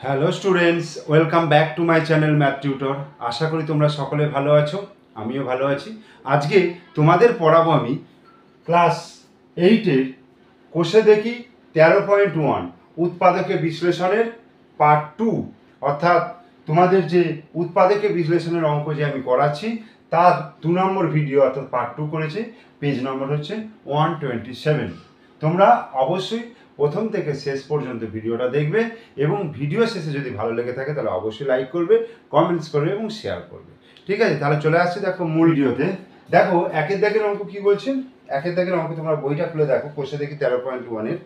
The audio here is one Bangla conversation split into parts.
Hello students, welcome back to my channel math tutor. আশা করি তোমরা সকলে ভালো আছো, আমিও ভালো আছি। আজকে তোমাদের পড়াবো আমি ক্লাস 8-এর কোষে দেখি 13.1 উৎপাদকে বিশ্লেষণের পার্ট 2, অর্থাৎ তোমাদের যে উৎপাদকে বিশ্লেষণের অঙ্ক যে আমি করাচ্ছি তার 2 নম্বর ভিডিও, অর্থাৎ পার্ট 2 করেছে। পেজ নম্বর হচ্ছে 127। তোমরা অবশ্যই প্রথম থেকে শেষ পর্যন্ত ভিডিওটা দেখবে এবং ভিডিও শেষে যদি ভালো লেগে থাকে তাহলে অবশ্যই লাইক করবে, কমেন্টস করবে এবং শেয়ার করবে। ঠিক আছে, তাহলে চলে আসছে দেখো মূল ভিডিওতে। দেখো একের দাগের অঙ্ক কি বলছেন। একের দাগের অঙ্ক তোমরা বইটা খুলে দেখো, কোষে দেখি 13.1-এর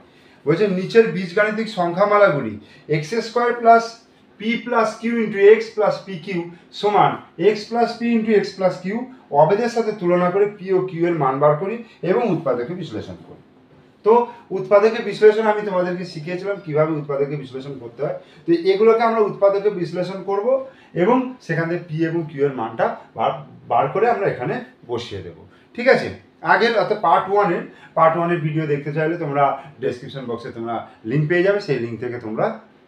বলছে নিচের বীজগাণিতিক সংখ্যামালাগুলি x square plus p plus q into x plus p q সমান x plus p into x plus q অবেদের সাথে তুলনা করে পি ও কিউ এর মান বার করি এবং উৎপাদকে বিশ্লেষণ করি। তো উৎপাদকে বিশ্লেষণ আমি তোমাদেরকে শিখিয়েছিলাম কিভাবে উৎপাদকে বিশ্লেষণ করতে হয়। তো এগুলোকে আমরা উৎপাদকে বিশ্লেষণ করব এবং সেখান থেকে পি এবং কিউ এর মানটা বার করে আমরা এখানে বসিয়ে দেব। ঠিক আছে, আগের অর্থাৎ পার্ট ওয়ানের ভিডিও দেখতে চাইলে তোমরা ডেসক্রিপশন বক্সে তোমরা লিঙ্ক পেয়ে যাবে, সেই লিঙ্ক থেকে তোমরা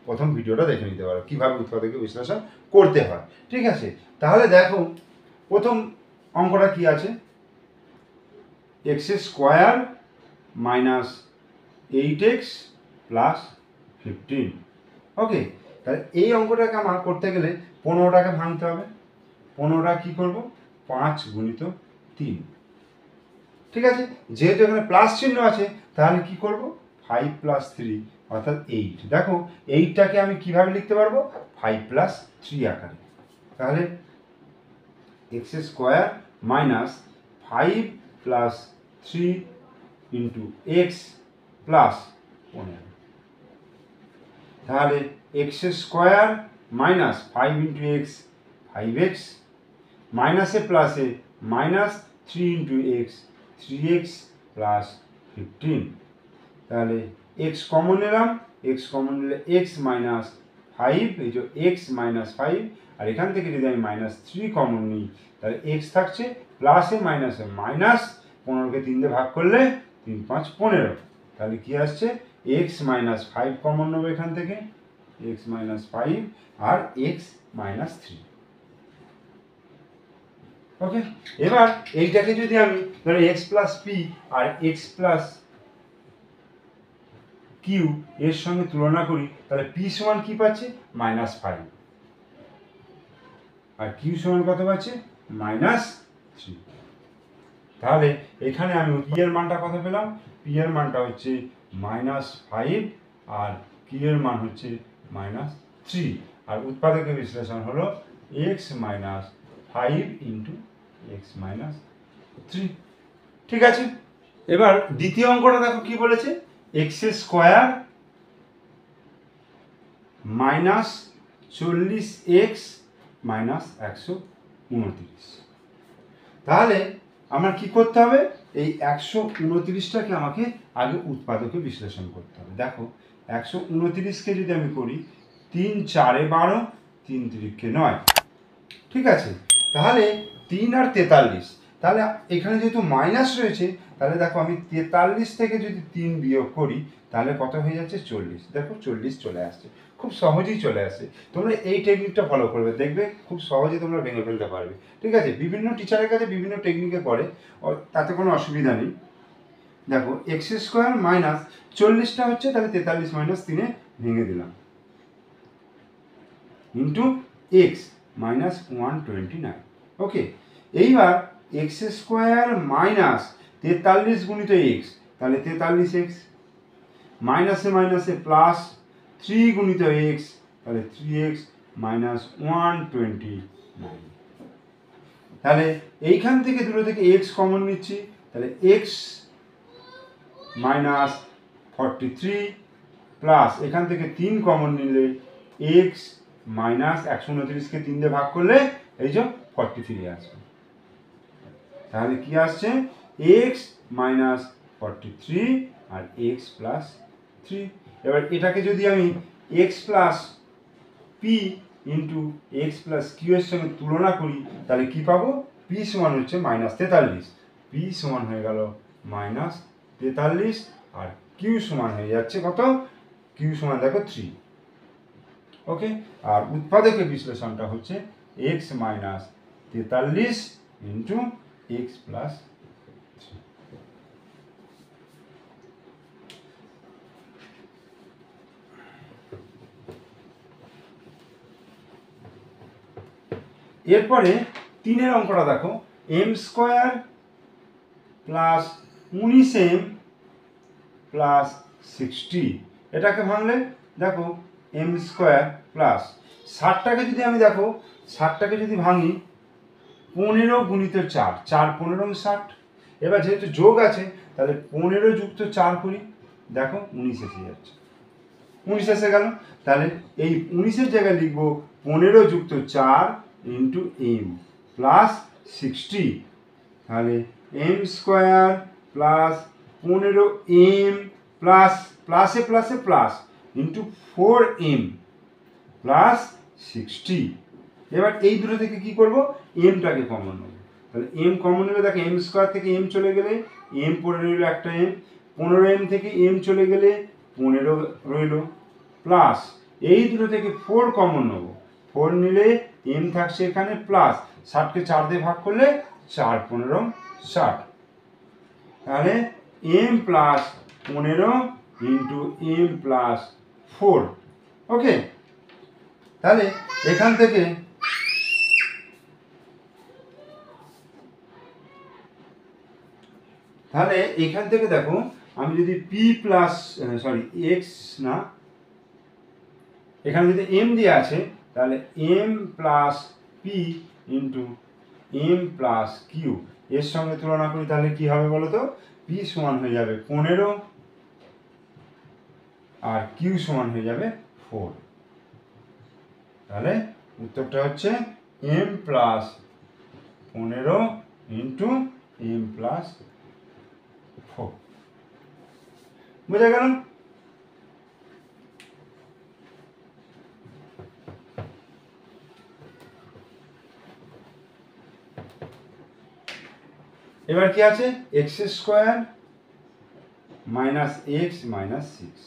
প্রথম ভিডিওটা দেখে নিতে পারো কীভাবে উৎপাদকে বিশ্লেষণ করতে হয়। ঠিক আছে, তাহলে দেখো প্রথম অঙ্কটা কি আছে, x square minus 8x plus 15। ওকে, তাহলে এই অঙ্কটাকে আমার করতে গেলে 15টাকে ভাঙতে হবে। 15টা কী করবো, 5 গুণিত 3। ঠিক আছে, যেহেতু এখানে প্লাস চিহ্ন আছে তাহলে কি করব, 5 প্লাস 3 অর্থাৎ 8। দেখো 8টাকে আমি কিভাবে লিখতে পারবো, 5 প্লাস 3 আকারে। তাহলে x square minus 5 plus 3 into x plus 15। তাহলে x square minus 5 into x 5x, মাইনাসে প্লাসে minus 3 into x 3x plus 15। তাহলে এক্স কমন নিলাম, এক্স কমন নিলে এক্স মাইনাস 5, এই যে এক্স মাইনাস 5, আর এখান থেকে যদি আমি মাইনাস 3 কমন নিই তাহলে এক্স থাকছে, প্লাসে মাইনাসে মাইনাস, 15কে 3 দিয়ে ভাগ করলে 3 5 15। তাহলে কি আসছে, এক্স মাইনাস 5 কমন নেবো এখান থেকে, এক্স মাইনাস 5 আর এক্স মাইনাস 3। ওকে, এবার এইটাকে যদি আমি ধরো x plus P R x plus q এর সঙ্গে তুলনা করি তাহলে পি সমান কি পাচ্ছে, মাইনাস 5, আর কিউ সমান কত পাচ্ছে, মাইনাস 3। তাহলে এখানে আমি পি এর মানটা কত পেলাম, পি এর মানটা হচ্ছে মাইনাস 5 আর কিউ এর মান হচ্ছে মাইনাস 3, আর উৎপাদকের বিশ্লেষণ হলো x minus 5 into x minus 3। ঠিক আছে, এবার দ্বিতীয় অঙ্কটা দেখো কি বলেছে, x square minus 40x minus 129। তাহলে আমার কি করতে হবে, এই 129টাকে আমাকে আগে উৎপাদকে বিশ্লেষণ করতে হবে। দেখো 129কে যদি আমি করি 3 4 12, 3 3 9। ঠিক আছে, তাহলে 3 আর 43, তাহলে এখানে যেহেতু মাইনাস রয়েছে তাহলে দেখো আমি 43 থেকে যদি 3 বিয়োগ করি তাহলে কত হয়ে যাচ্ছে, 40। দেখো 40 চলে আসছে, খুব সহজেই চলে আসছে। তোমরা এই টেকনিকটা ফলো করবে, দেখবে খুব সহজে তোমরা ভেঙে ফেলতে পারবে। ঠিক আছে, বিভিন্ন টিচারের কাছে বিভিন্ন টেকনিকে করে, তাতে কোনো অসুবিধা নেই। দেখো এক্স স্কোয়ার মাইনাস 40টা হচ্ছে, তাহলে 43 মাইনাস 3-এ ভেঙে দিলাম, ইন্টু এক্স মাইনাস 129। ওকে, এইবার এক্স স্কোয়ার মাইনাস 43 গুণিত এক্স, তাহলে 43x, মাইনাসে মাইনাসে প্লাস 3 গুণিত এক্স, তাহলে 3x মাইনাস 129। তাহলে এইখান থেকে দুটো থেকে এক্স কমন নিচ্ছি, তাহলে এক্স মাইনাস 43 প্লাস এখান থেকে 3 কমন নিলে এক্স মাইনাস 129কে 3 দিয়ে ভাগ করলে এই যে 43 আসবে। তাহলে কি আসছে, এক্স মাইনাস 43 আর এক্স প্লাস 3। এবার এটাকে যদি আমি x plus p into x plus q এর সঙ্গে তুলনা করি তাহলে কি পাবো, পি সমান হচ্ছে মাইনাস 43, পি সমান হয়ে গেল মাইনাস 43 আর কিউ সমান হয়ে যাচ্ছে কত, কিউ সমান দেখো 3। ওকে, আর উৎপাদকের বিশ্লেষণটা হচ্ছে x minus 43 into x plus. এরপরে 3-এর অঙ্কটা দেখো, M square plus 19m plus 60, এটাকে ভাঙলে দেখো এম স্কোয়ার প্লাস 60টাকে যদি আমি দেখো 60টাকে যদি ভাঙি 15 গুণিত 4, 4 15 60। এবার যেহেতু যোগ আছে তাহলে 15 যুক্ত 4 করি, দেখো 19 এসে যাচ্ছে, 19 এসে গেল। তাহলে এই 19-এর জায়গায় লিখবো 15 যুক্ত 4 ইন্টু এম প্লাস 60। তাহলে M square plus 15m plus প্লাসে প্লাসে প্লাস ইন্টু 4m প্লাস 60। এবার এই দুটো থেকে কি করব, এমটাকে কমন নেব। তাহলে এম কমন নেবে, দেখো এম স্কোয়ার থেকে এম চলে গেলে এম পড়ে রইল একটা এম, 15m থেকে এম চলে গেলে 15 রইল, প্লাস এই দুটো থেকে 4 কমন নেব, 4 নিলে এম থাকছে এখানে প্লাস 60কে 4 দিয়ে ভাগ করলে 4 15 60। তাহলে m plus 15 into m plus 4। Okay, তাহলে এখান থেকে দেখো আমি যদি পি প্লাস এক্স না, এখানে যদি এম দিয়ে আছে তাহলে m plus p into m plus q এর সঙ্গে তুলনা করি, তাহলে কি হবে বলো তো, পি সমান হয়ে যাবে 15 আর কিউ সমান হয়ে যাবে 4। তাহলে উত্তরটা হচ্ছে m plus 15 into m plus 4। বোঝা গেল? এবার কি আছে, x square minus x minus 6,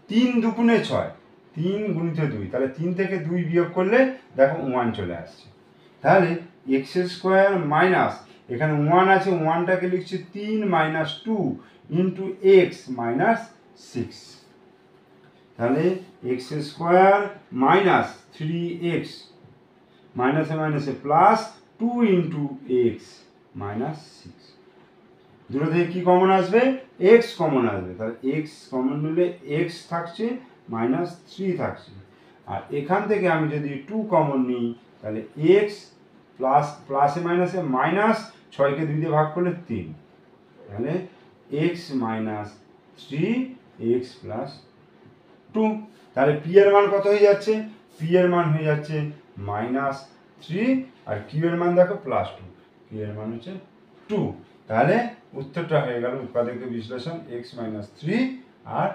3 দুগুণে 6, 3 গুণিত 2, তাহলে 3 থেকে 2 বিয়োগ করলে দেখো 1 চলে আসছে। তাহলে এক্স স্কোয়ার মাইনাস, এখানে 1 আছে, 1টাকে লিখছি 3 মাইনাস 2 ইন্টু এক্স মাইনাস 6। তাহলে এক্স স্কোয়ার মাইনাস 3x মাইনাসে মাইনাসে প্লাস 2 ইন্টু এক্স মাইনাস 6। দুটো থেকে কি কমন আসবে, এক্স কমন আসবে, তাহলে এক্স কমন নিলে এক্স থাকছে মাইনাস 3 থাকছে, আর এখান থেকে আমি যদি 2 কমন নিই তাহলে এক্স প্লাস প্লাসে মাইনাসে মাইনাস 6কে 2 দিয়ে ভাগ করলে 3, তাহলে এক্স মাইনাস 3 এক্স প্লাস 2। তাহলে পি এর মান কত হয়ে যাচ্ছে, পি এর মান হয়ে যাচ্ছে মাইনাস 3 আর কিউ এর মান দেখো প্লাস 2, কিউ এর মান হচ্ছে 2। তাহলে উত্তরটা হয়ে গেল উৎপাদকের বিশ্লেষণ x মাইনাস 3 আর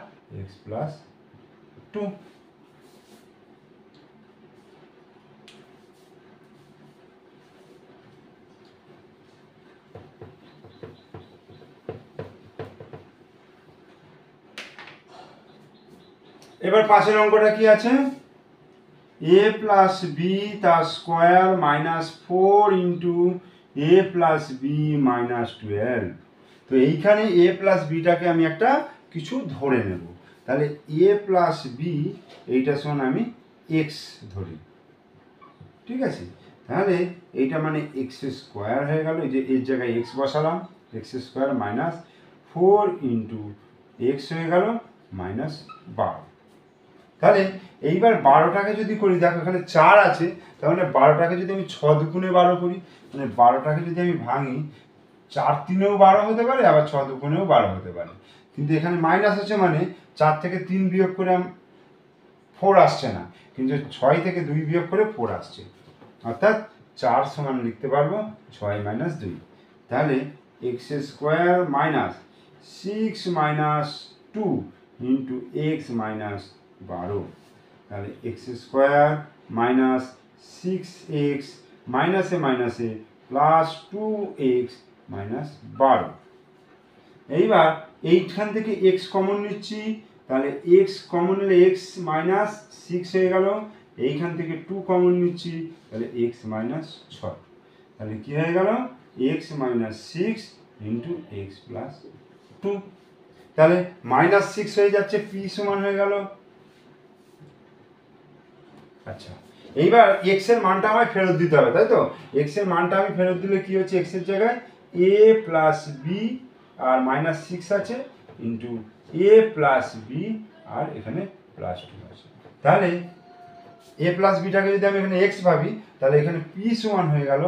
x প্লাস 2। এবার পাশের অঙ্কটা কি আছে, a প্লাস বি তার square minus 4 into a plus b minus 12। তো এইখানে এ প্লাস বিটাকে আমি একটা কিছু ধরে নেব, তাহলে এ প্লাস বি এইটা সমান আমি এক্স ধরি, ঠিক আছে। তাহলে এইটা মানে এক্স স্কোয়ার হয়ে গেল, এই যে এর জায়গায় এক্স বসালাম, x square minus 4 into x হয়ে গেল মাইনাস 12। তাহলে এইবার 12টাকে যদি করি, দেখো এখানে 4 আছে, তাহলে 12টাকে যদি আমি 6 দুগুণে 12 করি, মানে 12টাকে যদি আমি ভাঙি 4 3-এও 12 হতে পারে, আবার 6 দুগুণেও 12 হতে পারে, কিন্তু এখানে মাইনাস আছে মানে 4 থেকে 3 বিয়োগ করে 4 আসছে না, কিন্তু 6 থেকে 2 বিয়োগ করে 4 আসছে, অর্থাৎ 4 সমান লিখতে পারবো 6 মাইনাস 2। তাহলে x square minus 6 minus 2 into x minus 12। তাহলে এক্স স্কোয়ার মাইনাস 6x মাইনাসে মাইনাসে প্লাস 2x মাইনাস 12। এইবার এইখান থেকে x কমন নিচ্ছি, তাহলে এক্স কমন নিলে এক্স মাইনাস সিক্স হয়ে গেল, এইখান থেকে 2 কমন নিচ্ছি, তাহলে এক্স মাইনাস 6, তাহলে কী হয়ে গেল x minus 6 into x plus 2, তাহলে মাইনাস 6 হয়ে যাচ্ছে, পি সমান হয়ে গেল। আচ্ছা, এইবার এক্স এর মানটা আমায় ফেরত দিতে হবে, তাই তো? এক্স এর মানটা আমি ফেরত দিলে কি হচ্ছে, এক্স এর জায়গায় এ প্লাস বি আর মাইনাস 6 আছে ইন্টু এ প্লাস বি আর এখানে প্লাস 2 আছে। তাহলে এ প্লাস বিটাকে যদি আমি এখানে এক্স ভাবি, তাহলে এখানে পি সমান হয়ে গেল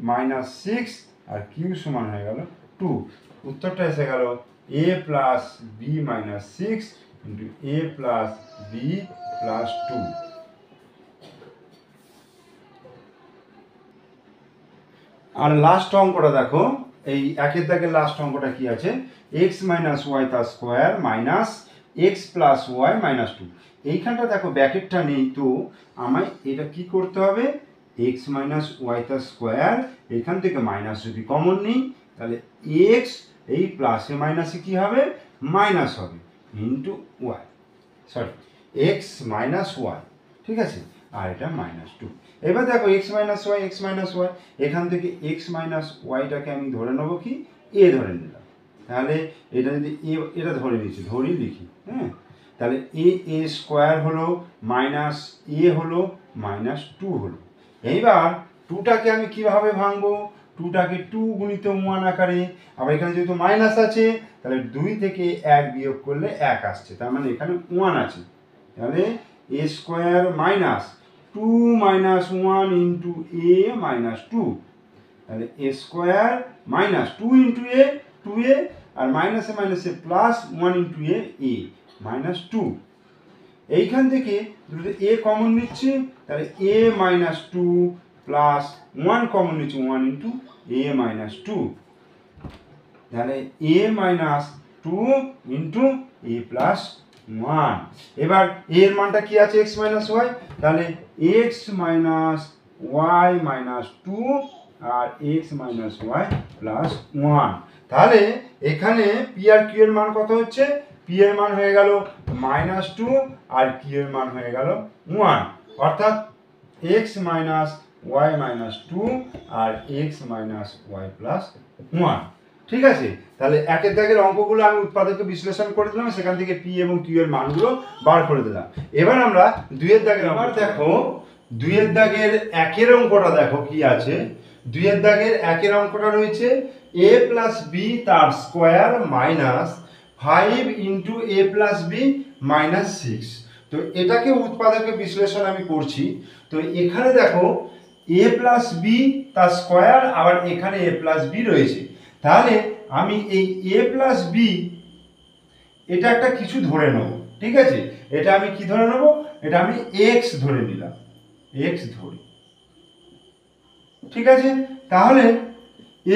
মাইনাস 6 আর কিউ সমান হয়ে গেল 2। উত্তরটা এসে গেল a plus b minus 6 into a plus b plus 2। আর লাস্ট অঙ্কটা দেখো, এই একের দাগের লাস্ট অঙ্কটা কি আছে, এক্স মাইনাস ওয়াই তার square minus x plus y minus 2। এইখানটা দেখো ব্র্যাকেটটা নেই, তো আমায় এটা কি করতে হবে, এক্স মাইনাস ওয়াই তার স্কোয়ার, এখান থেকে মাইনাস যদি কমন নিই তাহলে এক্স এই প্লাসে মাইনাসে কি হবে, মাইনাস হবে into y, sorry x minus y, ঠিক আছে, আর এটা মাইনাস 2। এবার দেখো এক্স মাইনাস ওয়াই, এখান থেকে এক্স মাইনাস ওয়াইটাকে আমি ধরে নেবো কি, এ ধরে নিলাম, তাহলে এটা যদি এটা ধরে নিচ্ছি, ধরি লিখি, হ্যাঁ, তাহলে এ স্কোয়ার হলো মাইনাস এ হলো মাইনাস 2 হলো। এইবার 2টাকে আমি কিভাবে ভাঙবো, 2টাকে 2 গুণিত 1 আকারে, আবার এখানে যেহেতু মাইনাস আছে তাহলে 2 থেকে 1 বিয়োগ করলে 1 আসছে, তার মানে এখানে 1 আছে, তাহলে এ square minus 2 minus 1 into a minus 2, তাহলে এ স্কোয়ার মাইনাস 2 ইন্টু এ 2a আর মাইনাসে মাইনাসে প্লাস 1 ইন্টু এ মাইনাস 2। এইখান থেকে যদি এ কমন নিচ্ছি তাহলে এ মাইনাস 2 প্লাস 1 কমন নিচ্ছি 1 ইন্টু এ মাইনাস 2, তাহলে এ মাইনাস 2 ইন্টু এ প্লাস 1। এবার এর মানটা কি আছে, এক্স মাইনাস ওয়াই, তাহলে এক্স মাইনাস ওয়াই মাইনাস 2 আর এক্স মাইনাস ওয়াই প্লাস 1। তাহলে এখানে পি আর কিউ এর মান কত হচ্ছে, পি এর মান হয়ে গেল মাইনাস 2 আর কিউ এর মান হয়ে গেল 1, অর্থাৎ এক্স মাইনাস ওয়াই মাইনাস 2 আর এক্স মাইনাস ওয়াই প্লাস 1। ঠিক আছে, তাহলে একের দাগের অঙ্কগুলো আমি উৎপাদকে বিশ্লেষণ করে দিলাম, সেখান থেকে পি এবং কিউ এর মানগুলো বার করে দিলাম। এবার আমরা দুইয়ের দাগের, এবার দেখো দুইয়ের দাগের একের অঙ্কটা দেখো কি আছে। দুইয়ের দাগের একের অঙ্কটা রয়েছে এ প্লাস বি তার square minus 5 into a plus b minus 6। তো এটাকে উৎপাদকে বিশ্লেষণ আমি করছি। তো এখানে দেখো এ প্লাস বি তার স্কোয়ার, আবার এখানে এ প্লাস বি রয়েছে, তাহলে আমি এই এ প্লাস বি এটা একটা কিছু ধরে নেব, ঠিক আছে, এটা আমি কি ধরে নেব, এটা আমি এক্স ধরে নিলাম, এক্স ধরি, ঠিক আছে। তাহলে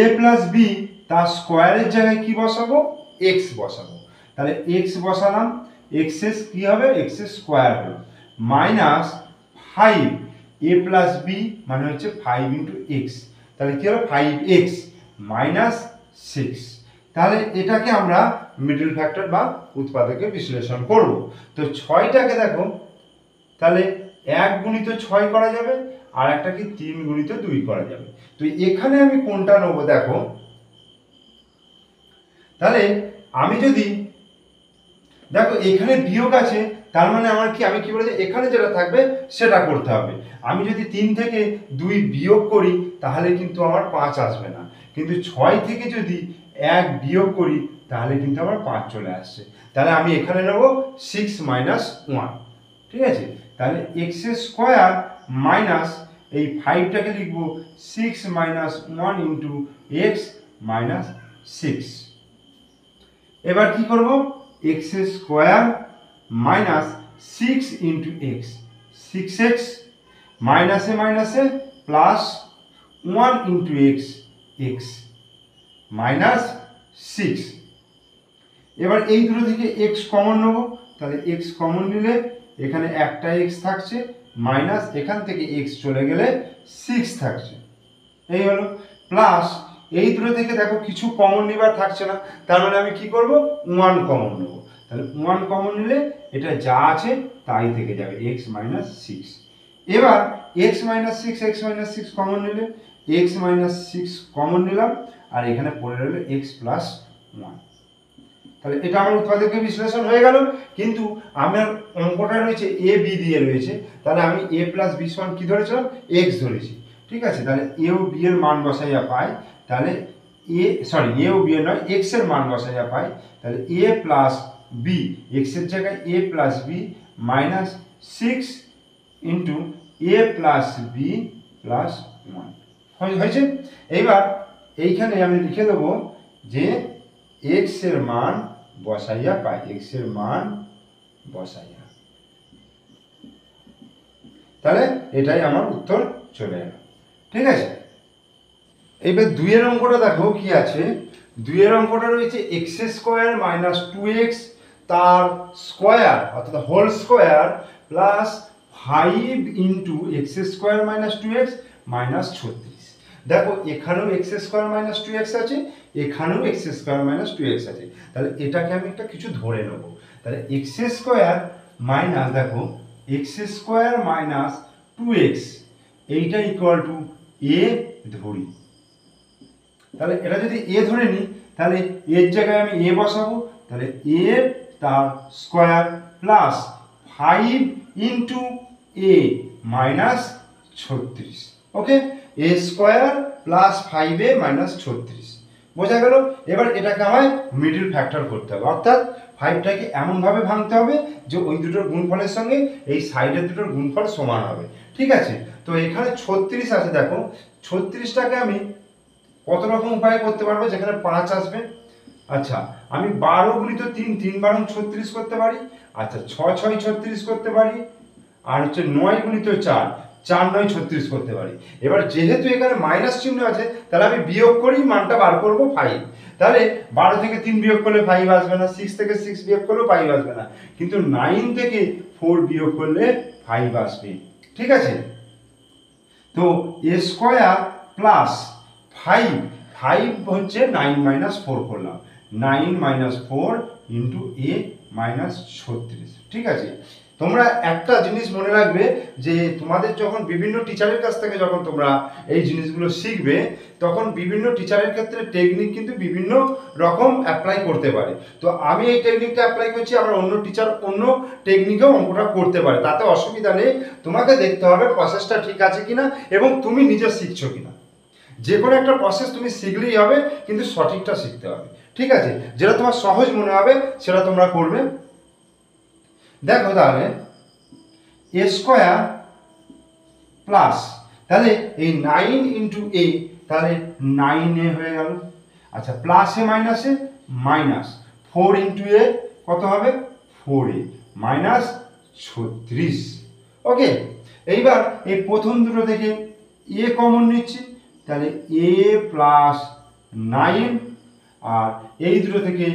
এ প্লাস বি তার স্কোয়ারের জায়গায় কি বসাবো, এক্স বসাবো, তাহলে এক্স বসালাম, এক্স এর কি হবে, এক্স এর স্কোয়ার হলো মাইনাস 5 এ প্লাস বি মানে হচ্ছে 5 ইন্টু এক্স, তাহলে কি হলো 5x মাইনাস 6। তাহলে এটাকে আমরা মিডল ফ্যাক্টর বা উৎপাদকে বিশ্লেষণ করব। তো 6টাকে দেখো, তাহলে 1 গুণিত 6 করা যাবে, আর একটা কি 3 গুণিত 2 করা যাবে। তো এখানে আমি কোনটা নেব দেখো, তাহলে আমি যদি দেখো এখানে বিয়োগ আছে, তার মানে আমার কি, আমি কি বলেছি, এখানে যেটা থাকবে সেটা করতে হবে। আমি যদি 3 থেকে 2 বিয়োগ করি তাহলে কিন্তু আমার 5 আসবে না, কিন্তু 6 থেকে যদি 1 বিয়োগ করি তাহলে কিন্তু আমার 5 চলে আসছে। তাহলে আমি এখানে নেব 6 মাইনাস 1, ঠিক আছে। তাহলে এক্স স্কোয়ার মাইনাস এই 5টাকে লিখব 6 মাইনাস 1 ইন্টু এক্স মাইনাস 6। এবার কি করব, x square minus 6 into x, 6x মাইনাসে মাইনাসে plus 1 into x, x minus 6। এবার এই দুটো থেকে এক্স কমন নেব, তাহলে এক্স কমন নিলে এখানে একটা এক্স থাকছে, মাইনাস এখান থেকে এক্স চলে গেলে 6 থাকছে, এই হলো, প্লাস এই দুটো থেকে দেখো কিছু কমন নেবার থাকছে না, তার মানে আমি কি করব, 1 কমন নেব, তাহলে 1 কমন নিলে এটা যা আছে তাই থেকে যাবে x মাইনাস 6। এবার x মাইনাস 6 কমন নিলে x মাইনাস 6 কমন নিলাম, আর এখানে পড়ে রইল x প্লাস 1। তাহলে এটা আমার উৎপাদকের বিশ্লেষণ হয়ে গেল। কিন্তু আমার অঙ্কটা রয়েছে a b দিয়ে রয়েছে, তাহলে আমি a প্লাস b সমান কি ধরেছিলাম, x ধরেছি। ঠিক আছে, তাহলে a ও b এর মান বসাইয়া পাই, তাহলে a ও b এর নয় x এর মান বসাইয়া পাই, তাহলে a প্লাস b, x এর জায়গায় a plus b minus 6 into a plus b plus 1 হয়েছে। এইবার এইখানে আমি লিখে দেবো যে x এর মান বসাইয়া পাই, x এর মান বসাইয়া, তাহলে এটাই আমার উত্তর চলে এলো। ঠিক আছে, এইবার 2 এর অঙ্কটা দেখো কি আছে। 2 এর অঙ্কটা রয়েছে x স্কয়ার মাইনাস 2x তার স্কয়ার অর্থাৎ whole square plus 5 into x square minus 2x minus 36। দেখো এখানেও এক্স স্কোয়ার মাইনাস 2x আছে, এখানেও এক্স স্কোয়ার মাইনাস 2x আছে, তাহলে এটাকে আমি একটা কিছু ধরে নেব। তাহলে এক্স স্কোয়ার মাইনাস, দেখো এক্স স্কোয়ার মাইনাস 2x এইটা ইকুয়াল টু a ধরি। তাহলে এটা যদি a ধরে নিই, তাহলে এর জায়গায় আমি a বসাবো, তাহলে a তার square plus 5 into a minus 36। Okay, a square plus 5a minus 36 বোঝা গেল। এবার এটাকে আমায় মিডল ফ্যাক্টর করতে হবে, অর্থাৎ 5টাকে এমনভাবে ভাঙতে হবে যে ওই দুটোর গুণফলের সঙ্গে এই সাইডের দুটোর গুণফল সমান হবে। ঠিক আছে, তো এখানে 36 আছে, দেখো 36টাকে আমি কত রকম উপায়ে করতে পারবো, যেখানে 5 আসবে। আচ্ছা, আমি 12 গুণিত 3, 3 12 36 করতে পারি। আচ্ছা, 6 6 36 করতে পারি। আর হচ্ছে 9 গুণিত 4, 4 9 36 করতে পারি। এবার যেহেতু এখানে মাইনাস চিহ্ন আছে, তাহলে আমি বিয়োগ করি, মানটা বার করব 5। তাহলে 12 থেকে 3 বিয়োগ করলে 5 আসবে না, 6 থেকে 6 বিয়োগ করলেও 5 আসবে না, কিন্তু 9 থেকে 4 বিয়োগ করলে 5 আসবে। ঠিক আছে, তো a স্কয়ার প্লাস 5 হচ্ছে 9 মাইনাস 4 করলাম, 9 মাইনাস 4 ইন্টু a মাইনাস 36। ঠিক আছে, তোমরা একটা জিনিস মনে রাখবে যে তোমাদের যখন বিভিন্ন টিচারের কাছ থেকে যখন তোমরা এই জিনিসগুলো শিখবে, তখন বিভিন্ন টিচারের ক্ষেত্রে টেকনিক কিন্তু বিভিন্ন রকম অ্যাপ্লাই করতে পারে। তো আমি এই টেকনিকটা অ্যাপ্লাই করছি, আবার অন্য টিচার অন্য টেকনিকেও অঙ্কটা করতে পারে, তাতে অসুবিধা নেই। তোমাকে দেখতে হবে প্রসেসটা ঠিক আছে কিনা এবং তুমি নিজে শিখছো কিনা। যে কোনো একটা প্রসেস তুমি শিখলেই হবে, কিন্তু সঠিকটা শিখতে হবে। ঠিক আছে, যেটা তোমার সহজ মনে হবে সেটা তোমরা করবে। দেখো তাহলে a স্কোয়ার প্লাস, তাহলে এই 9 ইন্টু a, তাহলে 9a হয়ে গেল। আচ্ছা, প্লাসে মাইনাসে মাইনাস 4 ইন্টু a কত হবে, 4a মাইনাস 36। ওকে, এইবার এই প্রথম দুটো থেকে a কমন নিচ্ছি, তাহলে a প্লাস 9, আর এই দুটো থেকে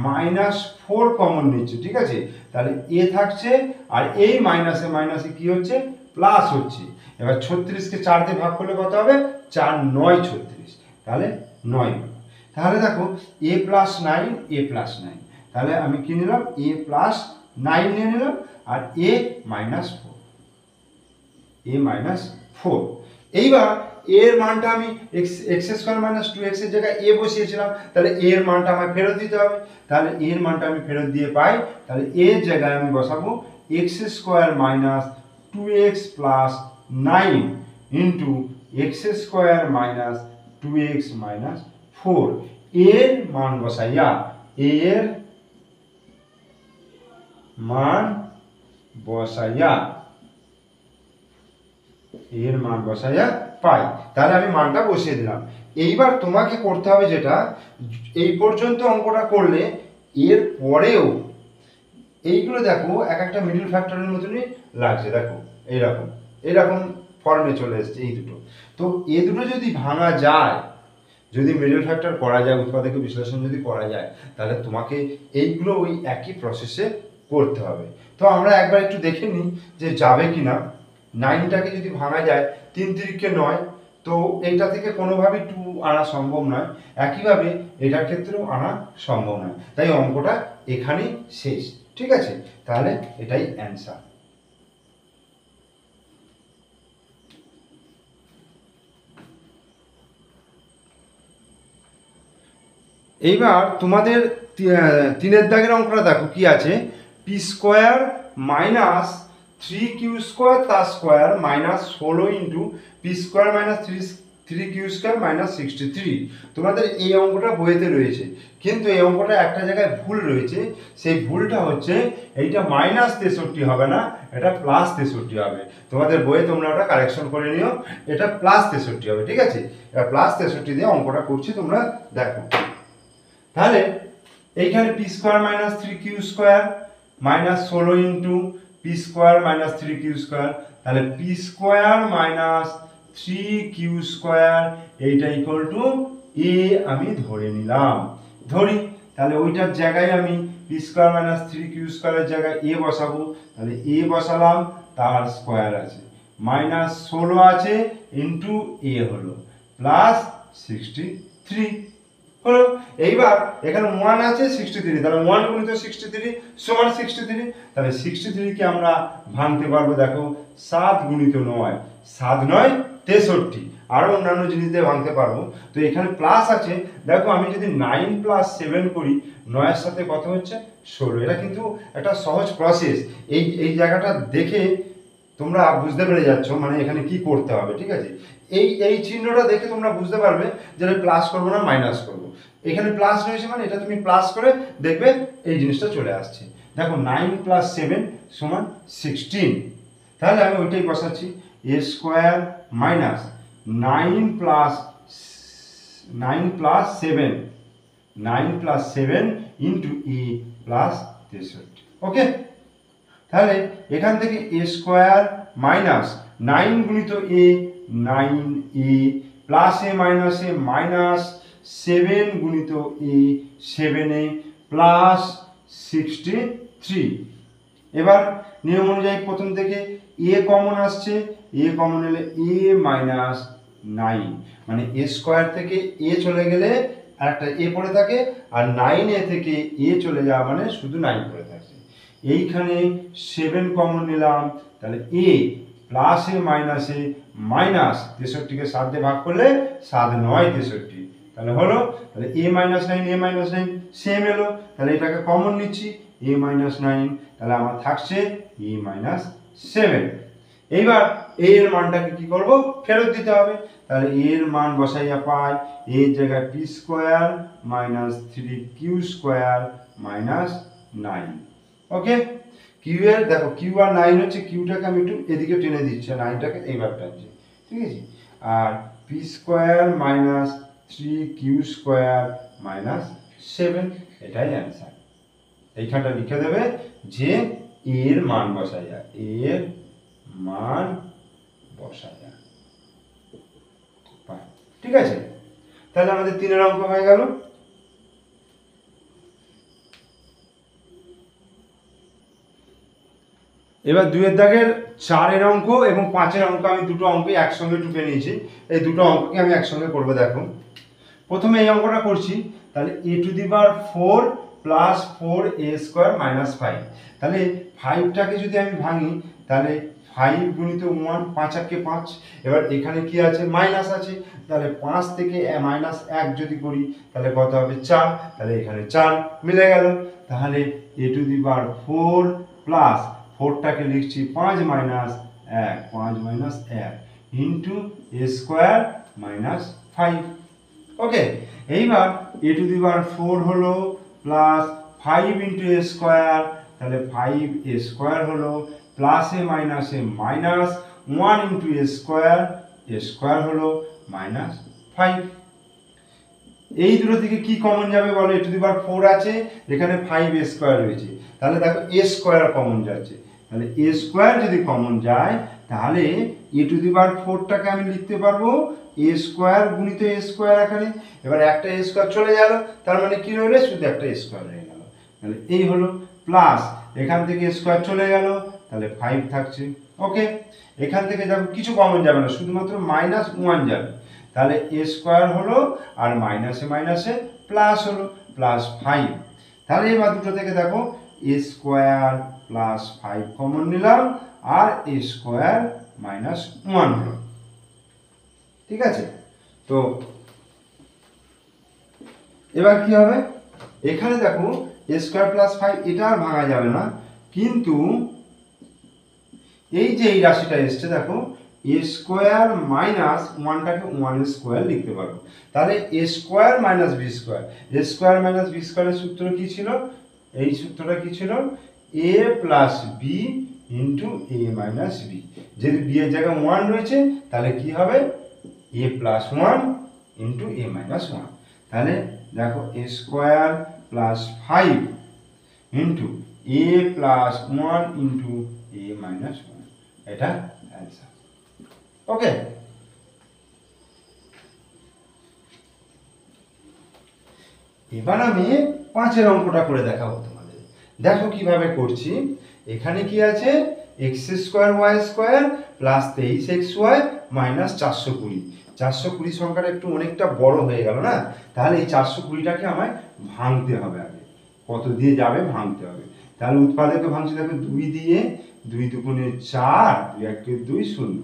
মাইনাস 4 কমন নিচ্ছে। ঠিক আছে, তাহলে a থাকছে, আর এই মাইনাসে মাইনাসে কি হচ্ছে, প্লাস হচ্ছে। এবার 36কে 4 দিয়ে ভাগ করলে কত হবে, 4 9 36, তাহলে 9। তাহলে দেখো a প্লাস 9, a প্লাস 9, তাহলে আমি কি নিলাম, a প্লাস 9 নিয়ে নিলাম, আর a মাইনাস 4, a মাইনাস 4। এইবার এর মানটা আমি এক্স স্কোয়ার মাইনাস 2x এর জায়গায় a বসিয়েছিলাম, তাহলে a এর মানটা আমায় ফেরত দিতে হবে। তাহলে a এর মানটা আমি ফেরত দিয়ে পাই, তাহলে a এর জায়গায় আমি বসাবো x square minus 2x plus 9 into x square minus 2x minus 4। এর মান বসাইয়া, এর মান বসাইয়া, এর মান বসাইয়া পাই। তাহলে আমি মানটা বসিয়ে দিলাম। এইবার তোমাকে করতে হবে যেটা, এই পর্যন্ত অঙ্কটা করলে এর পরেও এইগুলো দেখো এক একটা মিডল ফ্যাক্টরের মতনই লাগছে। দেখো এইরকম এইরকম ফর্মে চলে এসছে এই দুটো। তো এই দুটো যদি ভাঙা যায়, যদি মিডল ফ্যাক্টর করা যায়, উৎপাদক বিশ্লেষণ যদি করা যায়, তাহলে তোমাকে এইগুলো ওই একই প্রসেসে করতে হবে। তো আমরা একবার একটু দেখে নিই যে যাবে কি না। 9টাকে যদি ভাঙা যায়, 3 3 9, তো এইটা থেকে কোনোভাবেই 2 আনা সম্ভব নয়, একইভাবে এটার ক্ষেত্রেও আনা সম্ভব নয়, তাই অঙ্কটা এখানেই শেষ। ঠিক আছে, তাহলে এটাই অ্যান্সার। এইবার তোমাদের 3-এর দাগের অঙ্কটা দেখো কি আছে, পি স্কোয়ার মাইনাস 3q² তার square minus 16 into P square minus 3q² minus 63। তোমাদের এই অঙ্কটা বইতে রয়েছে, কিন্তু এই অঙ্কটা একটা জায়গায় ভুল রয়েছে। সেই ভুলটা হচ্ছে এইটা -63 হবে না, এটা +63 হবে। তোমাদের বইয়ে তোমরা ওটা কারেকশন করে নিও, এটা +63 হবে। ঠিক আছে, এটা +63 দিয়ে অঙ্কটা করছি, তোমরা দেখো। তাহলে এইখানে P square minus 3q² minus 16 into P square minus 3q², তাহলে পি স্কোয়ার মাইনাস 3q² এইটা ইকুয়াল টু এ আমি ধরে নিলাম, ধরি। তাহলে ওইটার জায়গায় আমি পি স্কোয়ার মাইনাস 3q² এর জায়গায় এ বসাবো, তাহলে এ বসালাম, তার স্কোয়ার আছে, মাইনাস 16 আছে ইন্টু এ হলো প্লাস 63 হলো। এইবার এখানে 1 আছে 63, তাহলে 1 গুণিত 63 সমান 63। তাহলে 63 কে আমরা ভাঙতে পারবো, দেখো 7 গুণিত 9, 7 9 63, আরো অন্যান্য জিনিস দিয়ে ভাঙতে পারবো। তো এখানে প্লাস আছে, দেখো আমি যদি 9 + 7 করি, 9 এর সাথে কত হচ্ছে 16। এটা কিন্তু একটা সহজ প্রসেস, এই জায়গাটা দেখে তোমরা বুঝতে পেরে যাচ্ছ মানে এখানে কি করতে হবে। ঠিক আছে, এই চিহ্নটা দেখে তোমরা বুঝতে পারবে যে প্লাস করবো না মাইনাস করবো। এখানে প্লাস রয়েছে মানে এটা তুমি প্লাস করে দেখবে এই জিনিসটা চলে আসছে। দেখো 9 + 7 সমান 16, তাহলে আমি ওইটাই বসাচ্ছি, এ square minus 9 + 7 into a plus 63। ওকে, তাহলে এখান থেকে এ স্কোয়ার মাইনাস 9 গুণিত এ 9a প্লাস এ মাইনাস এ মাইনাস 7 গুণিত এ 7a প্লাস 63। এবার নিয়ম অনুযায়ী প্রথম থেকে এ কমন আসছে, এ কমন এলে এ মাইনাস 9, মানে এ স্কোয়ার থেকে এ চলে গেলে একটা এ পড়ে থাকে, আর 9a থেকে এ চলে যাওয়া মানে শুধু 9 পড়ে থাকে। এইখানে 7 কমন নিলাম, তাহলে এ প্লাস এ মাইনাস এ মাইনাস 63কে 7 দিয়ে ভাগ করলে 7 9 63, তাহলে হলো। তাহলে এ মাইনাস 9 সেম এলো, তাহলে এটাকে কমন নিচ্ছি, এ মাইনাস 9, তাহলে আমার থাকছে এ মাইনাস 7। এইবার এ এর মানটাকে কি করব, ফেরত দিতে হবে। তাহলে এর মান বসাইয়া পাই, এর জায়গায় P square minus 3q² minus 9। ওকে, কিউ এর দেখো কিউ আর 9 হচ্ছে, কিউটাকে আমি একটু এদিকে টেনে দিচ্ছি, 9টাকে এইবার টানছি। ঠিক আছে, আর p square minus 3q² minus 7, এটাই অ্যান্সার। এইখানটা লিখে দেবে যে এর মান বসাইয়া, এর মান বসাইয়া। ঠিক আছে, তাহলে আমাদের 3-এর অঙ্ক হয়ে গেল। এবার 2-এর দাগের 4-এর অঙ্ক এবং 5-এর অঙ্ক, আমি দুটো অঙ্কই একসঙ্গে টুকে নিয়েছি, এই দুটো অঙ্ককে আমি একসঙ্গে করবো। দেখো প্রথমে এই অঙ্কটা করছি, তাহলে a⁴ প্লাস 4a² মাইনাস 5, তাহলে 5টাকে যদি আমি ভাঙি, তাহলে 5 গুণিত 1, 5 × 5। এবার এখানে কি আছে, মাইনাস আছে, তাহলে 5 থেকে -1 যদি করি তাহলে কত হবে 4, তাহলে এখানে 4 মিলে গেল। তাহলে a⁴ প্লাস 4টাকে লিখছি 5 - 1 ইন্টু a² মাইনাস 5। ওকে, এইবার a⁴ হলো প্লাস 5 ইন্টু a², তাহলে 5a² হলো প্লাস এ মাইনাস এ মাইনাস 1 ইন্টু a² হলো মাইনাস 5। এই দুটো থেকে কি কমন যাবে বলো, a⁴ আছে, এখানে 5a² রয়েছে, তাহলে দেখো a² কমন যাচ্ছে, তাহলে a² যদি কমন যায় তাহলে a⁴টাকে আমি লিখতে পারবো a² গুণিত a² এখানে। এবার একটা a² চলে গেল, তার মানে কি রইল, শুধু একটা a² রয়ে গেল, তাহলে এই হলো প্লাস এখান থেকে a² চলে গেল, তাহলে 5 থাকছে। ওকে, এখান থেকে দেখো কিছু কমন যাবে না, শুধুমাত্র -1 যাবে, তাহলে a স্কোয়ার হলো আর মাইনাসে মাইনাসে প্লাস হলো +5। তাহলে এবার দুটো থেকে দেখো a স্কোয়ার +5 কমন নিলাম আর a স্কোয়ার -1 হলো। ঠিক আছে, তো এবার কি হবে, এখানে দেখো a স্কোয়ার +5 এটা আর ভাঙা যাবে না, কিন্তু এই যে এই রাশিটা এসছে দেখো a স্কোয়ার -1টাকে 1 স্কোয়ার লিখতে পারবো। তাহলে a square b square, a square b স্কোয়ারের সূত্র কি ছিল, এই সূত্রটা কি ছিল, a plus b into a minus b। যেহেতু b এর জায়গায় 1 রয়েছে তাহলে কি হবে a plus 1 into a minus 1। তাহলে দেখো a square plus 5 into a plus 1 into a minus 1, এটা অ্যান্সার। ওকে, এবার আমি 5-এর অঙ্কটা করে দেখাবো তোমাদের। দেখো কিভাবে করছি। এখানে কি আছে, x square y square plus 23xy minus 420। 420 সংখ্যাটা একটু অনেকটা বড় হয়ে গেল না, তাহলে এই 420টাকে আমায় ভাঙতে হবে আগে। কত দিয়ে যাবে ভাঙতে হবে, তাহলে উৎপাদকে ভাঙছি দেখো 2 দিয়ে, 2 দুগুণে 4, 2 একে 2 0,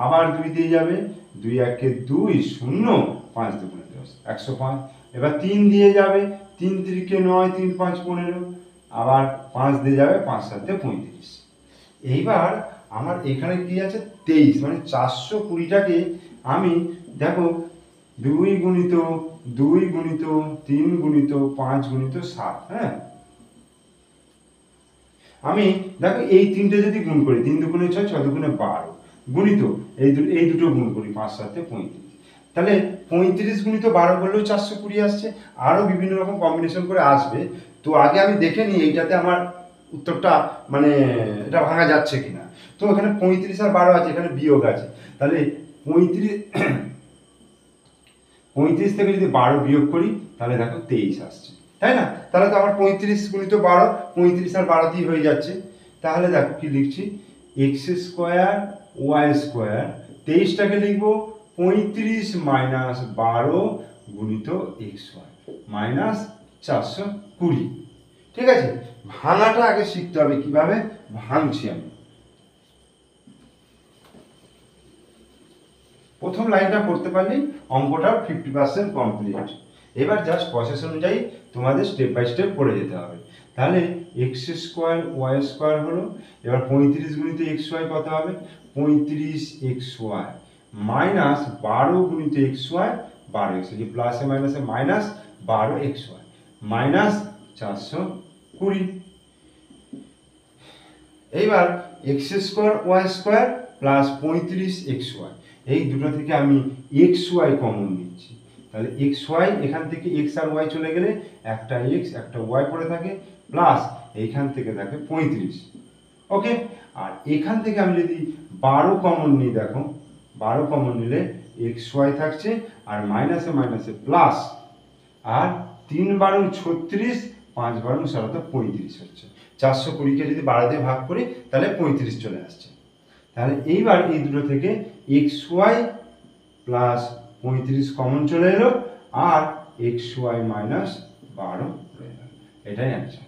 আবার 2 দিয়ে যাবে, 2 একে 2 0, 5 দুগুণে 10, 105। এবার 3 দিয়ে যাবে, 3 3কে 9, 3 5 15, আবার 5 দিয়ে যাবে, 5 7 35। এইবার আমার এখানে কি আছে 23, মানে 420টাকে আমি দেখো 2 গুণিত 2 গুণিত 3 গুণিত 5 গুণিত 7, হ্যাঁ আমি দেখো এই তিনটে যদি গুণ করি, 3 দুগুণে 6, 6 দুগুণে 12, গুণিত এই দুটো গুণ করি, 5 7 35, তাহলে 35 গুণিত 12 করলেও 420 আসছে। আরও বিভিন্ন রকম কম্বিনেশন করে আসবে। তো আগে আমি দেখে নিই এইটাতে আমার উত্তরটা মানে এটা ভাঙা যাচ্ছে কিনা। তো এখানে 35 আর 12 আছে, এখানে বিয়োগ আছে, তাহলে 35 থেকে যদি 12 বিয়োগ করি তাহলে দেখো 23 আসছে, তাই না? তাহলে তো আমার 35 গুণিত 12, 35 আর 12 দিয়ে হয়ে যাচ্ছে। তাহলে দেখো কি লিখছি, এক্স স্কোয়ার ওয়াই স্কোয়ার, 23টাকে লিখবো 35 মাইনাস 12 গুণিত এক্স ওয়াই মাইনাস 420। ঠিক আছে, ভাঙাটা আগে শিখতে হবে, কিভাবে ভাঙছি আমি। প্রথম লাইনটা করতে পারলেই অঙ্কটা 50% কমপ্লিট। এবার জাস্ট প্রসেস অনুযায়ী তোমাদের স্টেপ বাই স্টেপ করে যেতে হবে। তাহলে এক্স স্কোয়ার ওয়াই স্কোয়ার হলো, এবার 35 গুণিত এক্স ওয়াই কত হবে, 35 এক্স ওয়াই মাইনাস 12 গুণিত এক্স ওয়াই, 12 এক্স, এই প্লাসে মাইনাসে মাইনাস 12 এক্স ওয়াই মাইনাস 420। এইবার x square y square plus 35 x y, এই দুটো থেকে আমি এক্স ওয়াই কমন নিচ্ছি। তাহলে এক্স ওয়াই, এখান থেকে এক্স আর ওয়াই চলে গেলে একটা এক্স একটা ওয়াই পড়ে থাকে, প্লাস এইখান থেকে থাকে 35। ওকে, আর এখান থেকে আমি যদি 12 কমন নিই, দেখো 12 কমন নিলে এক্স ওয়াই থাকছে, আর মাইনাসে মাইনাসে প্লাস, আর 3 12 36, 5 12 35 হচ্ছে। 420কে যদি 12 দিয়ে ভাগ করি তাহলে 35 চলে আসছে। তাহলে এইবার এই দুটো থেকে এক্স ওয়াই প্লাস 35 কমন চলে এলো, আর এক্স ওয়াই মাইনাস 12 রয়ে গেল, এটাই অ্যান্সার।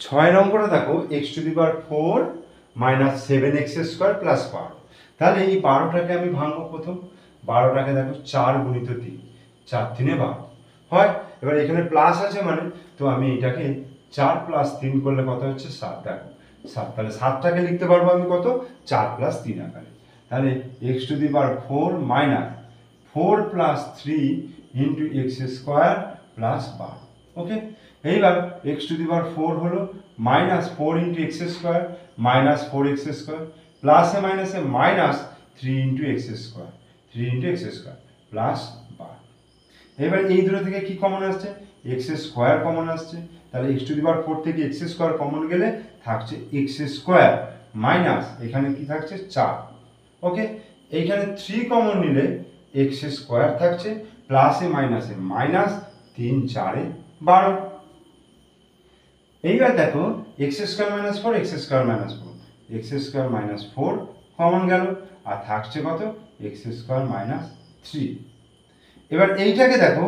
ছয়ের অঙ্কটা দেখো, x to the power 4 minus 7x square plus 12। তাহলে এই 12টাকে আমি ভাঙবো প্রথম। 12টাকে দেখো 4 গুণিত 3, 4 3 12 হয়। এবার এখানে প্লাস আছে মানে, তো আমি এটাকে 4 প্লাস 3 করলে কত হচ্ছে 7, দেখো 7, তাহলে 7টাকে লিখতে পারবো আমি কত, 4 প্লাস 3 আকারে। তাহলে x to the power 4 minus 4 plus 3 into x square plus 12। ওকে, এইবার এক্স টু দি পাওয়ার 4 হলো minus 4 into x square minus 4x square, প্লাসে মাইনাসে minus 3 into x square, 3 into x square plus 12। এবার এই দুটো থেকে কি কমন আসছে, এক্স স্কোয়ার কমন আসছে। তাহলে এক্স টু দি পাওয়ার 4 থেকে এক্স স্কোয়ার কমন গেলে থাকছে এক্স স্কোয়ার মাইনাস, এখানে কি থাকছে 4। ওকে, এইখানে 3 কমন নিলে এক্স স্কোয়ার থাকছে, প্লাসে মাইনাসে মাইনাস 3 4 12। এইবার দেখো x square minus four, x square minus four, x square minus four common গেল, আর থাকছে কত এক্স স্কোয়ার মাইনাস থ্রি। এবার এইটাকে দেখো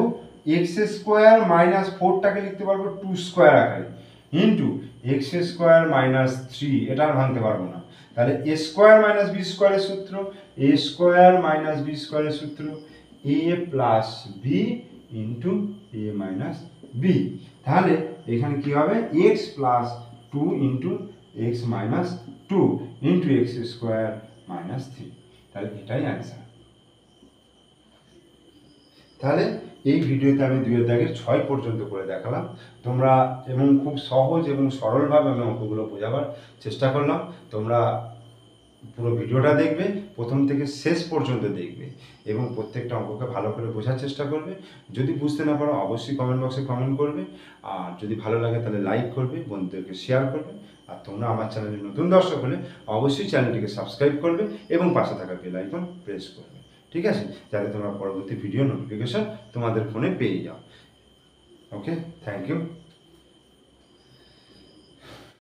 এক্স স্কোয়ার মাইনাস ফোরটাকে লিখতে পারবো টু স্কোয়ার আকারে into x square minus three, এটা আর ভাঙতে পারবো না। তাহলে এ স্কোয়ার মাইনাস বি স্কোয়ারের সূত্র, এ স্কোয়ার মাইনাস বি স্কোয়ারের সূত্র a plus b into a minus b. তাহলে এখানে কি হবে x plus two into x minus two into x square minus three. তাহলে এটাই অ্যান্সার। তাহলে এই ভিডিওতে আমি 2 এর দাগের 6 পর্যন্ত করে দেখালাম তোমরা, এবং খুব সহজ এবং সরলভাবে আমি অঙ্কগুলো বোঝাবার চেষ্টা করলাম। তোমরা পুরো ভিডিওটা দেখবে, প্রথম থেকে শেষ পর্যন্ত দেখবে এবং প্রত্যেকটা অঙ্ককে ভালো করে বোঝার চেষ্টা করবে। যদি বুঝতে না পারো অবশ্যই কমেন্ট বক্সে কমেন্ট করবে, আর যদি ভালো লাগে তাহলে লাইক করবে, বন্ধুদেরকে শেয়ার করবে। আর তোমরা আমার চ্যানেলে নতুন দর্শক হলে অবশ্যই চ্যানেলটিকে সাবস্ক্রাইব করবে এবং পাশে থাকা বেল আইকন প্রেস করবে, ঠিক আছে, যাতে তোমরা পরবর্তী ভিডিও নোটিফিকেশন তোমাদের ফোনে পেয়ে যাও। ওকে, থ্যাংক ইউ।